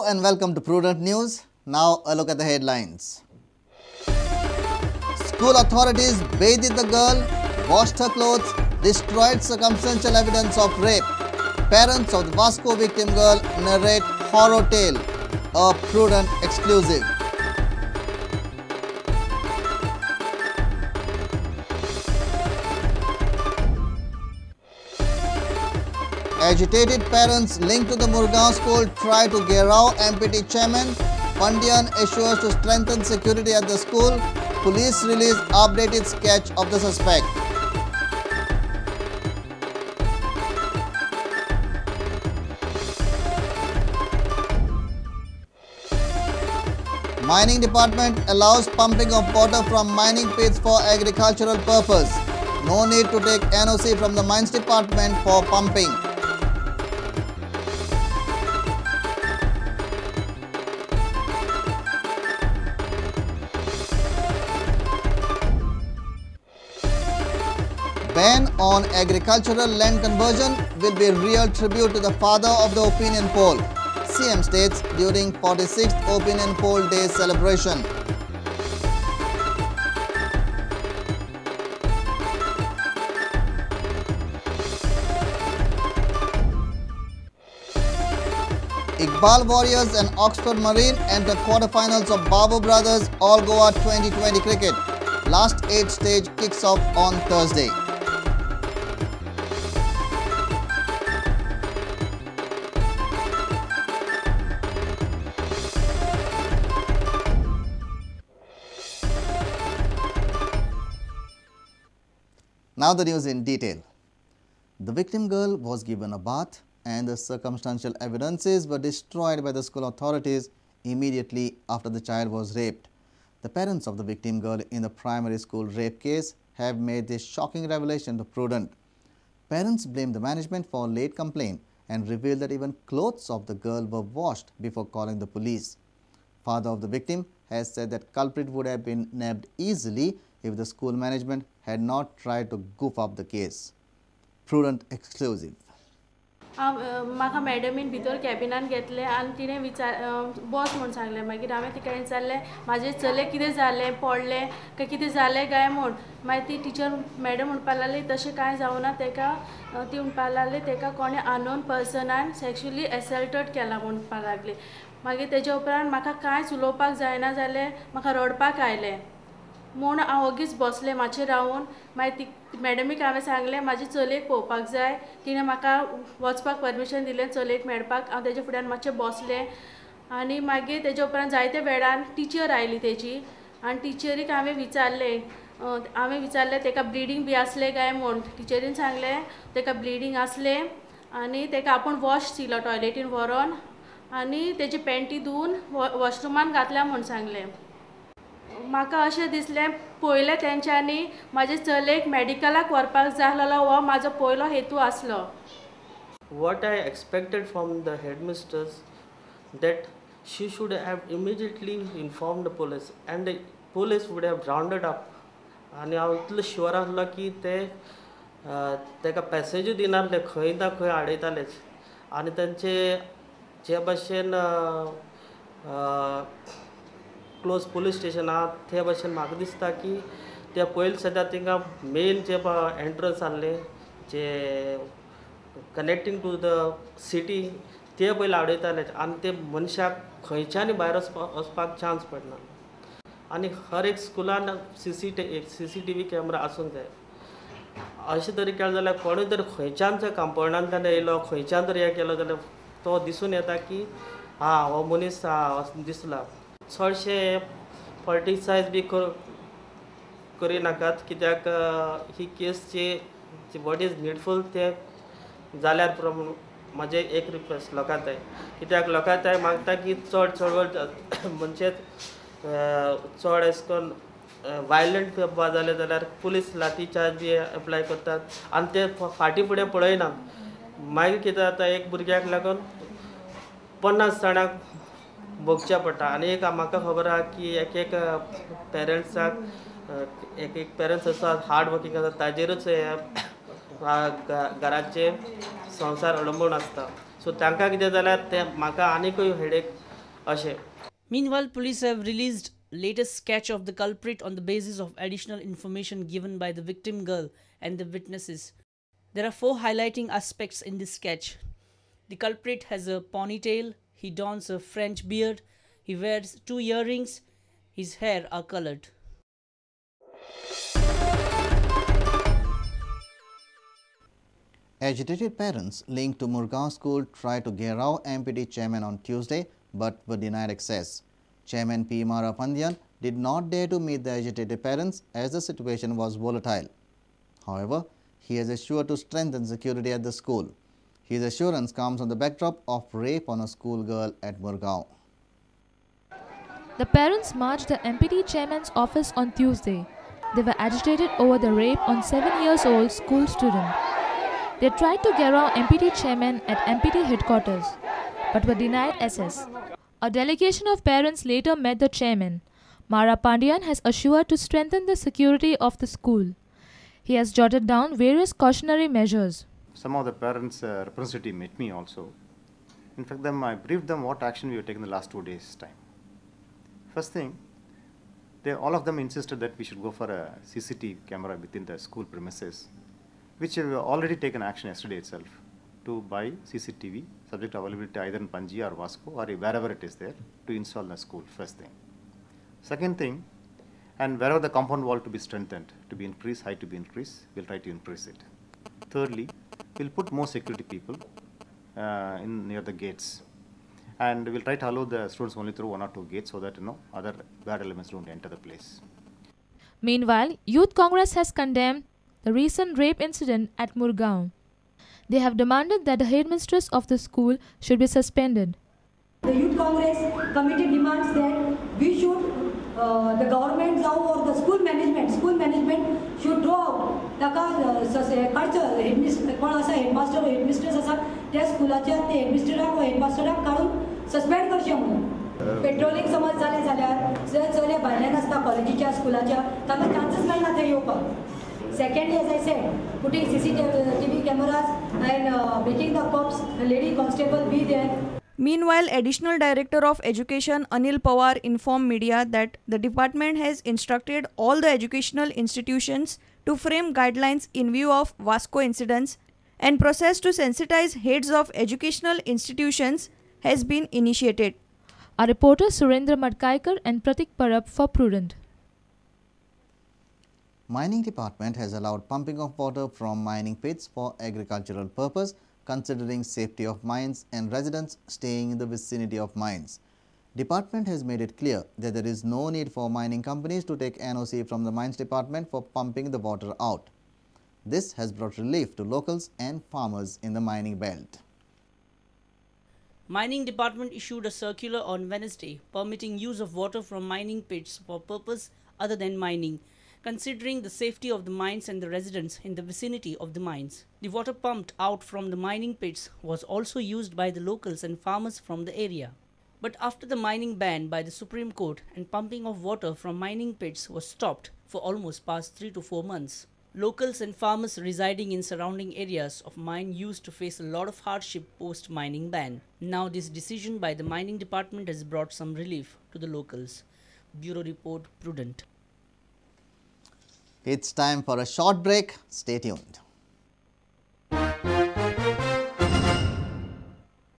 and welcome to Prudent News. Now a look at the headlines. School authorities bathed the girl, washed her clothes, destroyed circumstantial evidence of rape. Parents of the Vasco victim girl narrate horror tale. A Prudent Exclusive. Agitated parents linked to the Murgaon school try to Gerao MPT chairman. Pandian assures to strengthen security at the school. Police release updated sketch of the suspect. Mining department allows pumping of water from mining pits for agricultural purpose. No need to take NOC from the mines department for pumping. Ban on agricultural land conversion will be a real tribute to the father of the opinion poll, CM states during 46th Opinion Poll Day celebration. Iqbal Warriors and Oxford Marine enter quarterfinals of Babu Brothers All Goa 2020 cricket. Last 8 stage kicks off on Thursday. Now the news in detail. The victim girl was given a bath and the circumstantial evidences were destroyed by the school authorities immediately after the child was raped. The parents of the victim girl in the primary school rape case have made this shocking revelation to Prudent. Parents blame the management for late complaint and revealed that even clothes of the girl were washed before calling the police. Father of the victim has said that culprit would have been nabbed easily if the school management had not tried to goof up the case. Prudent Exclusive. म्हाका मॅडमीन भितर कॅबिनान घेतले आनी तिणें बस म्हूण सांगलें. मागीर हांवें तिका विचारलें म्हाजे चले कितें जालें, पडलें काय कितें जालें काय म्हूण. मागीर ती टिचर मॅडम म्हणपाक लागली तशें कांय जावना. तेका ती म्हणपाक लागली तेका कोणे अननोन पर्सनान सेक्शुअली एसल्टेड केला म्हणपाक लागली. मागीर तेजे उपरांत म्हाका कांयच उलोवपाक जायना जालें. म्हाका रडपाक आयलें म्हूण हांव ओगीच बसलें मातशें रावून. मागीर ती मॅडमीक हांवें सांगलें म्हाजी चलयेक पळोवपाक जाय. तिणें म्हाका वचपाक परमिशन दिलें चलयेक मेळपाक. हांव तेजे फुड्यान मातशें बसलें आनी मागीर तेजे उपरांत जायते वेळान टिचर आयली तेजी आनी टिचरीक हांवें विचारलें तेका ब्लिडींग बी आसलें काय म्हूण. टिचरीन सांगलें तेका ब्लिडींग आसलें आनी तेका आपूण वॉश दिलो टॉयलेटीन व्हरोन आनी तेजी पॅन्टी धुवन वॉशरुमान घातल्या म्हूण सांगलें. म्हाका अशें दिसलें पयलें तेंच्यांनी म्हाजे चलयेक मॅडिकलाक व्हरपाक जाय आसलो हो म्हाजो पयलो हेतू आसलो. What I expected from the headmistress that she should have immediately informed the police and the police would have rounded up. आनी हांव इतलो शुअर आसलो की ते तेका पॅसेजूय दिनार ते खंय ना खंय आडयतालेच. आनी तांचे जे भाशेन क्लोज पुलीस स्टेशन आहा ते भाशेन म्हाका दिसता की ते पयलीं सद्या तिंगा मेन जे एंट्रन्स आहले जे कनेक्टिंग टू द सिटी ते पयलीं आडयताले आनी ते मनशाक खंयच्यानी भायर वचपाक चान्स पडना. आनी हर एक स्कुलान CCTV कॅमेरा आसूंक जाय. अशें तरी केलें जाल्यार कोणूय जर खंयच्यान जर कंपाउंडांतल्यान येयलो खंयच्यान जर हें केलो जाल्यार तो दिसून येता की हो मनीस दिसला. चडशे पॉलिटिसायज बी करिनाकात कित्याक ही केसची वॉट इज निडफूल ते जाल्यार म्हाजें एक रिक्वेस्ट लोकांताय कित्याक लोकांताय मागता की चड चळवळ म्हणजे चड अशें करून वायलंट जालें जाल्यार पुलीस लाठी चार्ज बी एप्लाय करतात आनी ते फाटीं फुडें पळयना. मागीर कितें जाता एक भुरग्याक लागून 50 जाणांक भोगचें पडटा. आनी एक म्हाका खबर आहा की एक पेरंट्साक एक पेरंट्स आसा हार्ड वर्किंग आसा ताजेरूच घराचे संवसार अवलंबून आसता. सो तांकां कितें जाल्यार ते म्हाका आनीकूय हेडेक अशें. Meanwhile, police have released latest sketch of the culprit on the basis of additional information given by the victim girl and the witnesses. There are 4 highlighting aspects in this sketch. The culprit has a ponytail, he dons a French beard, he wears 2 earrings, his hair are colored. Agitated parents linked to Murgaon School tried to Gherao MPT chairman on Tuesday but were denied access. Chairman P. Mara Pandyan did not dare to meet the agitated parents as the situation was volatile. However, he has assured to strengthen security at the school. His assurance comes on the backdrop of rape on a schoolgirl at Murgaon. The parents marched the MPT chairman's office on Tuesday. They were agitated over the rape on 7-year-old school student. They tried to Gherao MPT chairman at MPT headquarters, but were denied access. A delegation of parents later met the chairman. Mara Pandyan has assured to strengthen the security of the school. He has jotted down various cautionary measures. Some of the parents' representative met me also. In fact, I briefed them what action we have taken in the last 2 days' time. First thing, all of them insisted that we should go for a CCTV camera within the school premises, which we have already taken action yesterday itself to buy CCTV, subject to availability either in Panji or Vasco or wherever it is there, to install in the school, first thing. Second thing, and wherever the compound wall to be strengthened, to be increased, height to be increased, we'll try to increase it. Thirdly, we'll put more security people near the gates. And we'll try to allow the students only through 1 or 2 gates so that other bad elements don't enter the place. Meanwhile, Youth Congress has condemned the recent rape incident at Murgaon. They have demanded that the headmistress of the school should be suspended. The Youth Congress committee demands that we should, the government or the school management should draw out headmaster or headmistress त्या स्कूलाच्या ते हेडमिस्टराक व हेडमास्टराक काढून suspend करचें म्हणून. Patrolling समज जालें जाल्यार जर चले भायल्यान आसता कॉलेजीच्या स्कूलाच्या तांकां चान्सच मेळना थंय येवपाक. Secondly, as I said, putting CCTV cameras and making the cops, the lady constable be there. Meanwhile, Additional Director of Education Anil Pawar informed media that the department has instructed all the educational institutions to frame guidelines in view of Vasco incidents, and process to sensitize heads of educational institutions has been initiated. Our reporter Surendra Madkaikar and Pratik Parab for Prudent. Mining department has allowed pumping of water from mining pits for agricultural purpose, considering safety of mines and residents staying in the vicinity of mines. Department has made it clear that there is no need for mining companies to take NOC from the mines department for pumping the water out. This has brought relief to locals and farmers in the mining belt. Mining department issued a circular on Wednesday permitting use of water from mining pits for purpose other than mining, considering the safety of the mines and the residents in the vicinity of the mines. The water pumped out from the mining pits was also used by the locals and farmers from the area. But after the mining ban by the Supreme Court and pumping of water from mining pits was stopped for almost past 3 to 4 months, locals and farmers residing in surrounding areas of mine used to face a lot of hardship post-mining ban. Now this decision by the mining department has brought some relief to the locals. Bureau Report, Prudent. It's time for a short break. Stay tuned.